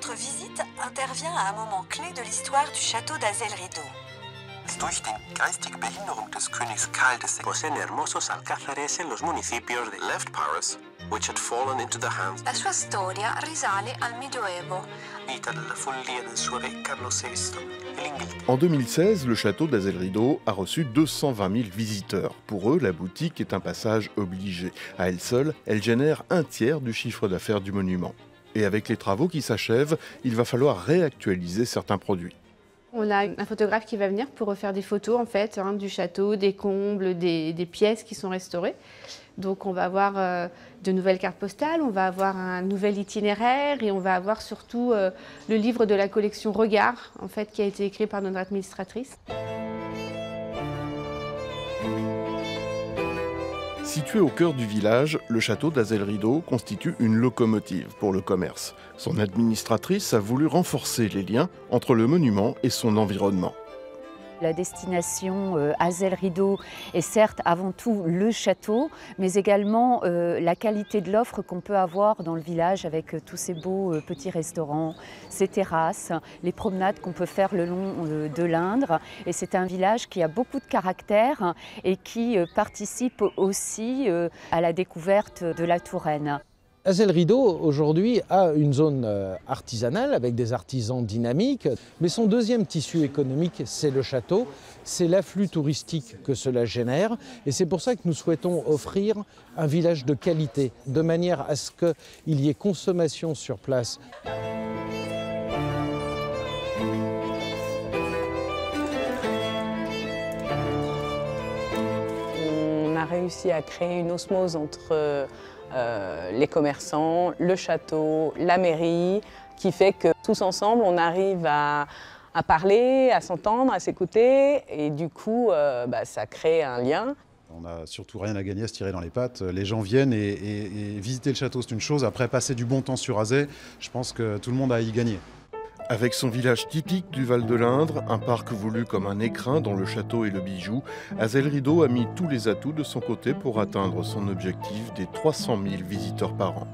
Votre visite intervient à un moment clé de l'histoire du château d'Azel Rideau. Durch die geistige Behinderung des Königs Karl VI poseen hermosos alcázares en los municipios de left Paris, which had fallen into the hands La sua storia risale al Medioevo. vita della follia del suo re Carlo VI e l'Inghilterra. En 2016, le château d'Azel Rideau a reçu 220 000 visiteurs. Pour eux, la boutique est un passage obligé. À elle seule, elle génère un tiers du chiffre d'affaires du monument. Et avec les travaux qui s'achèvent, il va falloir réactualiser certains produits. On a un photographe qui va venir pour refaire des photos en fait, du château, des combles, des pièces qui sont restaurées. Donc on va avoir de nouvelles cartes postales, on va avoir un nouvel itinéraire et on va avoir surtout le livre de la collection Regard en fait, qui a été écrit par notre administratrice. Situé au cœur du village, le château d'Azel Rideau constitue une locomotive pour le commerce. Son administratrice a voulu renforcer les liens entre le monument et son environnement. La destination Azel Rideau est certes avant tout le château, mais également la qualité de l'offre qu'on peut avoir dans le village avec tous ces beaux petits restaurants, ces terrasses, les promenades qu'on peut faire le long de l'Indre. Et c'est un village qui a beaucoup de caractère et qui participe aussi à la découverte de la Touraine. Azel Rideau, aujourd'hui, a une zone artisanale avec des artisans dynamiques, mais son deuxième tissu économique, c'est le château, c'est l'afflux touristique que cela génère, et c'est pour ça que nous souhaitons offrir un village de qualité, de manière à ce qu'il y ait consommation sur place. On a réussi à créer une osmose entre les commerçants, le château, la mairie, qui fait que tous ensemble, on arrive à parler, à s'entendre, à s'écouter, et du coup, ça crée un lien. On n'a surtout rien à gagner à se tirer dans les pattes. Les gens viennent et visiter le château, c'est une chose. Après, passer du bon temps sur Azé, je pense que tout le monde a à y gagner. Avec son village typique du Val de l'Indre, un parc voulu comme un écrin dont le château est le bijou, Azel Rideau a mis tous les atouts de son côté pour atteindre son objectif des 300 000 visiteurs par an.